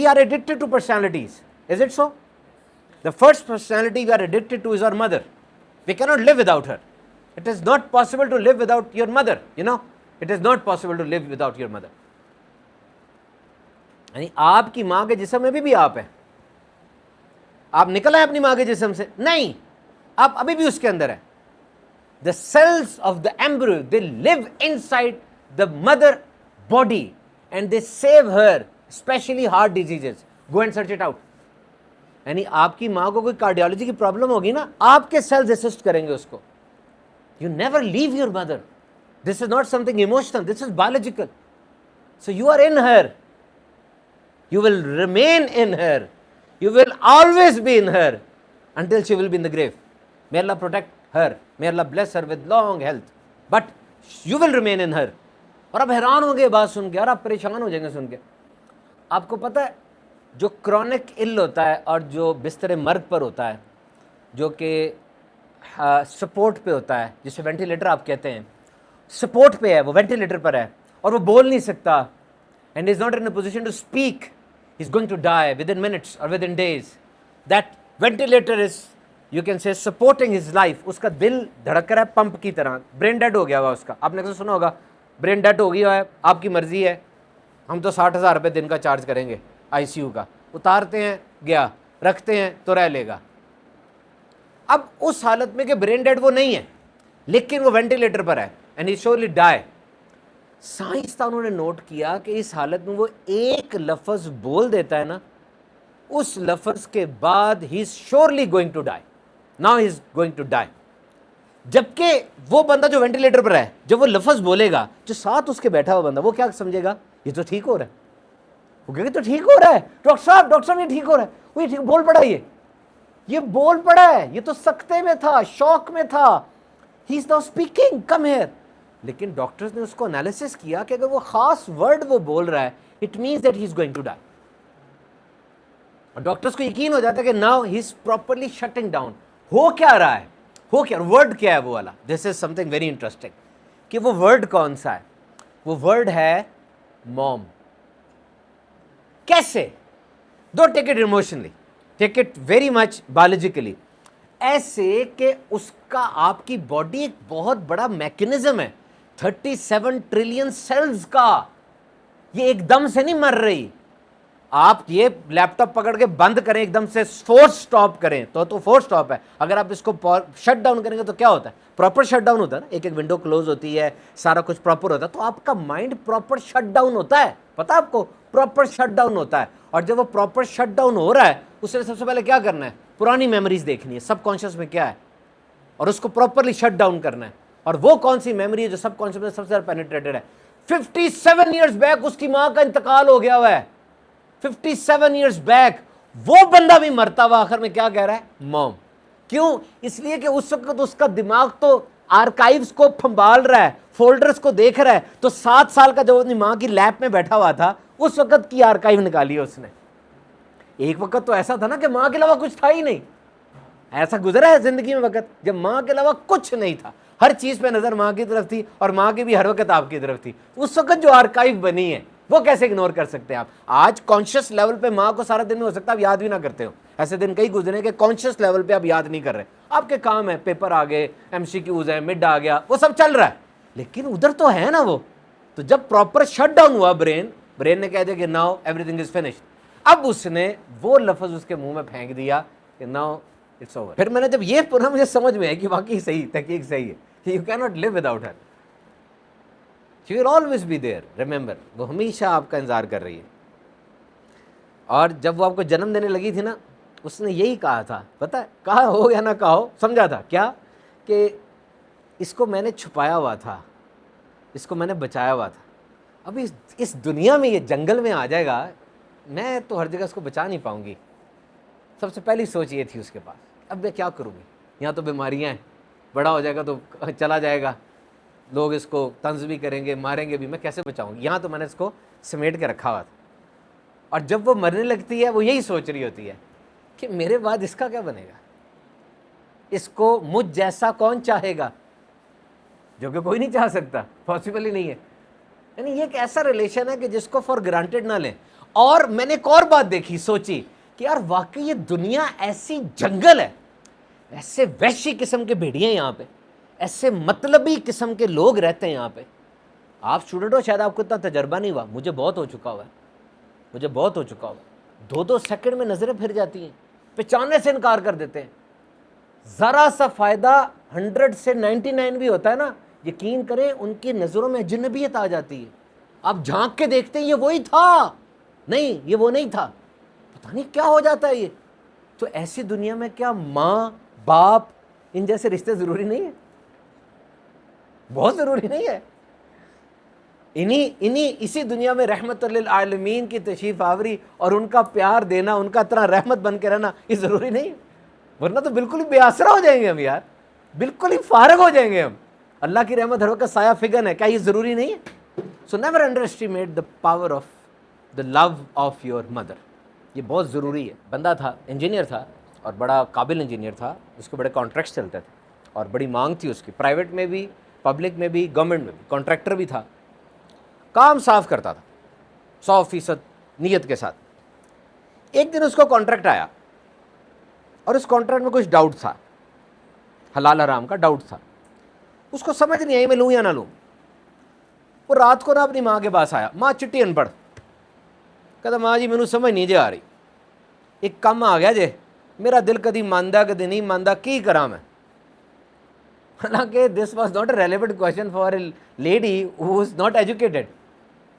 we are addicted to personalities. Is it so? The first personality we are addicted to is our mother. We cannot live without her. It is not possible to live without your mother, you know. It is not possible to live without your mother. یعنی آپ کی ماں کے جسم میں بھی آپ ہیں. آپ نکل آئے اپنی ماں کے جسم سے؟ نہیں, آپ ابھی بھی اس کے اندر ہیں. The cells of the embryo, they live inside the mother body and they save her, especially heart diseases. Go and search it out. یعنی آپ کی ماں کو کوئی کارڈیالوجی کی پرابلم ہوگی نا, آپ کے سیلز اسسٹ کریں گے اس کو. You never leave your mother. This is not something emotional, this is biological. So you are in her. You will remain in her. You will always be in her until she will be in the grave. May Allah protect her. May Allah bless her with long health. But you will remain in her. اور اب حیران ہوں گے بات سن کے, اور آپ پریشان ہو جائیں گے سن کے. آپ کو پتہ ہے جو کرونک ال ہوتا ہے اور جو بستر مرگ پر ہوتا ہے, جو کہ سپورٹ پہ ہوتا ہے, جسے وینٹیلیٹر آپ کہتے ہیں, سپورٹ پہ ہے, وہ وینٹیلیٹر پر ہے اور وہ بول نہیں سکتا, and is not in a position to speak, he's going to die within minutes or within days. That ventilator is, you can say, supporting his life. اس کا دل دھڑک رہا ہے پمپ کی طرح, برین ڈیڈ ہو گیا ہوا اس کا. آپ نے اکثر سنا ہوگا برین ڈیڈ ہو گیا ہے, آپ کی مرضی ہے, ہم تو 60,000 روپے دن کا چارج کریں گے آئی سی یو کا. اتارتے ہیں گیا, رکھتے ہیں تو رہ لے گا. اب اس حالت میں کہ برین ڈیڈ وہ نہیں ہے لیکن وہ وینٹیلیٹر پر ہے, اینڈ ہی شورلی ڈائی. سائنسدانوں نے نوٹ کیا کہ اس حالت میں وہ ایک لفظ بول دیتا ہے نا, اس لفظ کے بعد he is surely going to die. Now he is going to die. جبکہ وہ بندہ جو وینٹیلیٹر پر ہے, جب وہ لفظ بولے گا, جو ساتھ اس کے بیٹھا ہوا بندہ, وہ کیا سمجھے گا, یہ تو ٹھیک ہو رہا ہے. وہ کہے گا تو ٹھیک ہو رہا ہے, ڈاکٹر صاحب یہ ٹھیک ہو رہا ہے. وہ یہ ٹھیک بول پڑا, یہ بول پڑا ہے, یہ تو سکتے میں تھا, شوق میں تھا. He is now speaking, come here. لیکن ڈاکٹرز نے اس کو انالیسس کیا کہ اگر وہ خاص ورڈ وہ بول رہا ہے, it means that he is going to die. اور ڈاکٹرز کو یقین ہو جاتا ہے کہ now he is properly shutting down. ہو کیا رہا ہے, ہو کیا, ورڈ کیا ہے وہ والا. دس از سم تھنگ ویری انٹرسٹنگ کہ وہ ورڈ کون سا ہے. وہ ورڈ ہے موم. کیسے؟ Don't take it emotionally, take it very much biologically. ایسے کہ اس کا آپ کی باڈی ایک بہت بڑا میکینزم ہے, 37 ٹریلین سیلز کا. یہ ایک دم سے نہیں مر رہی. آپ یہ لیپ ٹاپ پکڑ کے بند کریں ایک دم سے, فورس سٹاپ کریں تو فورس سٹاپ ہے. اگر آپ اس کو شٹ ڈاؤن کریں گے تو کیا ہوتا ہے, پراپر شٹ ڈاؤن ہوتا ہے نا, ایک ایک ونڈو کلوز ہوتی ہے, سارا کچھ پراپر ہوتا ہے. تو آپ کا مائنڈ پراپر شٹ ڈاؤن ہوتا ہے, پتہ آپ کو, پراپر شٹ ڈاؤن ہوتا ہے. اور جب وہ پراپر شٹ ڈاؤن ہو رہا ہے, اس نے سب سے پہلے کیا کرنا ہے, پرانی میموریز دیکھنی ہے, سب کانشیس میں کیا ہے, اور اس کو پراپرلی شٹ ڈاؤن کرنا ہے. اور وہ کون سی میموری ہے جو سب کانشیس میں سب سے زیادہ پینیٹریٹڈ ہے. 57 ایئرز بیک اس کی ماں کا انتقال ہو گیا ہوا ہے. 57 ایئرز بیک وہ بندہ بھی مرتا ہوا آخر میں کیا کہہ رہا ہے, موم. کیوں؟ اس لیے کہ اس وقت اس کا دماغ تو آرکائیوز کو پھنبال رہا ہے, فولڈرز کو دیکھ رہا ہے. تو 7 سال کا جب اپنی ماں کی لیپ میں بیٹھا ہوا تھا, اس وقت کی آرکائیو نکالی ہے اس نے. ایک وقت تو ایسا تھا نا کہ ماں کے علاوہ کچھ تھا ہی نہیں. ایسا گزرا ہے زندگی میں وقت جب ماں کے علاوہ کچھ نہیں تھا, ہر چیز پہ نظر ماں کی طرف تھی, اور ماں کی بھی ہر وقت آپ کی طرف تھی. اس وقت جو آرکائیو بنی ہے وہ کیسے اگنور کر سکتے ہیں آپ؟ آج کانشیس لیول پہ ماں کو سارا دن میں ہو سکتا ہے آپ یاد بھی نہ کرتے ہو. ایسے دن کئی گزرے کہ کانشیس لیول پہ آپ یاد نہیں کر رہے. آپ کے کام ہے, پیپر آ گئے, ایم سی کیوز ہیں, مڈ آ گیا, وہ سب چل رہا ہے, لیکن ادھر تو ہے نا وہ. تو جب پراپر شٹ ڈاؤن ہوا برین نے کہہ دیا کہ now every thing is finished. اب اس نے وہ لفظ اس کے منہ میں پھینک دیا کہ ناؤ اٹس اوور. پھر میں نے جب یہ پڑھا مجھے سمجھ میں ہے کہ واقعی صحیح, تحقیق صحیح ہے کہ یو کی not leave without her. She will always be there. Remember, وہ ہمیشہ آپ کا انتظار کر رہی ہے. اور جب وہ آپ کو جنم دینے لگی تھی نا, اس نے یہی کہا تھا, پتہ ہے, کہا ہو یا نہ کہا ہو, سمجھا تھا کیا کہ اس کو میں نے چھپایا ہوا تھا, اس کو میں نے بچایا ہوا تھا. اب اس دنیا میں یہ جنگل میں آ جائے گا, میں تو ہر جگہ اس کو بچا نہیں پاؤں گی. سب سے پہلی سوچ یہ تھی اس کے پاس, اب میں کیا کروں گی, یہاں تو بیماریاں ہیں, بڑا ہو جائے گا تو چلا جائے گا, لوگ اس کو طنز بھی کریں گے, ماریں گے بھی, میں کیسے بچاؤں گی. یہاں تو میں نے اس کو سمیٹ کے رکھا ہوا تھا. اور جب وہ مرنے لگتی ہے وہ یہی سوچ رہی ہوتی ہے کہ میرے بعد اس کا کیا بنے گا, اس کو مجھ جیسا کون چاہے گا, جو کہ کوئی نہیں چاہ سکتا, پاسبل ہی نہیں ہے. یعنی یہ ایک ایسا ریلیشن ہے کہ جس کو فار گرانٹیڈ نہ لیں. اور میں نے ایک اور بات دیکھی, سوچی کہ یار واقعی یہ دنیا ایسی جنگل ہے, ایسے وحشی قسم کے بھیڑیے ہیں یہاں پہ, ایسے مطلبی قسم کے لوگ رہتے ہیں یہاں پہ. آپ اسٹوڈنٹ ہو, شاید آپ کو اتنا تجربہ نہیں ہوا, مجھے بہت ہو چکا ہوا ہے, مجھے بہت ہو چکا ہوا ہے. 2 سیکنڈ میں نظریں پھر جاتی ہیں, پہچاننے سے انکار کر دیتے ہیں. ذرا سا فائدہ 100 سے 99 بھی ہوتا ہے نا, یقین کریں ان کی نظروں میں اجنبیت آ جاتی ہے. آپ جھانک کے دیکھتے ہیں یہ وہی تھا, نہیں یہ وہ نہیں تھا, پتہ نہیں کیا ہو جاتا ہے یہ. تو ایسی دنیا میں کیا ماں باپ ان جیسے رشتے ضروری نہیں ہے؟ بہت ضروری نہیں ہے؟ اسی دنیا میں رحمت للعالمین کی تشریف آوری اور ان کا پیار دینا, ان کا اتنا رحمت بن کے رہنا, یہ ضروری نہیں ہے؟ ورنہ تو بالکل ہی بے آسرا ہو جائیں گے ہم یار, بالکل ہی فارغ ہو جائیں گے ہم. اللہ کی رحمت ہر وقت سایہ فگن ہے, کیا یہ ضروری نہیں ہے؟ So never underestimate the power of the love of your mother. یہ بہت ضروری ہے. بندہ تھا, انجینئر تھا, اور بڑا قابل انجینئر تھا, اس کے بڑے کانٹریکٹس چلتے تھے اور بڑی مانگ تھی اس کی, پرائیویٹ میں بھی, پبلک میں بھی, گورنمنٹ میں بھی. کانٹریکٹر بھی تھا, کام صاف کرتا تھا 100% نیت کے ساتھ. ایک دن اس کو کانٹریکٹ آیا اور اس کانٹریکٹ میں کچھ ڈاؤٹ تھا, حلال حرام کا ڈاؤٹ تھا. اس کو سمجھ نہیں آئی میں لوں یا نہ لوں. وہ رات کو نہ اپنی ماں کے پاس آیا, ماں چٹی ان پڑھ, کہتا ماں جی مینوں سمجھ نہیں جے آ رہی, ایک کم آ گیا جے, میرا دل کدی ماندا کدی نہیں ماندا, کی کراں میں. حالانکہ this was not a relevant question for a lady who is not educated.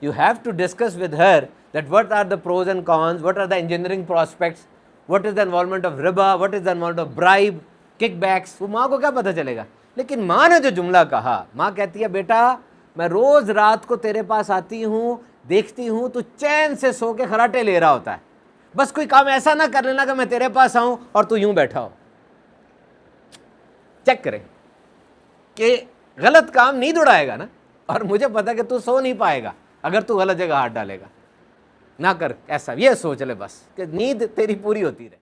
You have to discuss with her that what are the pros and cons, what are the engineering prospects, what is the involvement of riba, what is the involvement of bribe, kickbacks. وہ ماں کو کیا پتہ چلے گا؟ لیکن ماں نے جو جملہ کہا, ماں کہتی ہے بیٹا میں روز رات کو تیرے پاس آتی ہوں, دیکھتی ہوں تو چین سے سو کے خراٹے لے رہا ہوتا ہے, بس کوئی کام ایسا نہ کر لینا کہ میں تیرے پاس آؤں اور تو یوں بیٹھا ہو. چیک کریں کہ غلط کام نیند اڑائے گا نا, اور مجھے پتا کہ تو سو نہیں پائے گا اگر تو غلط جگہ ہاتھ ڈالے گا. نہ کر ایسا, یہ سوچ لے بس کہ نیند تیری پوری ہوتی رہے.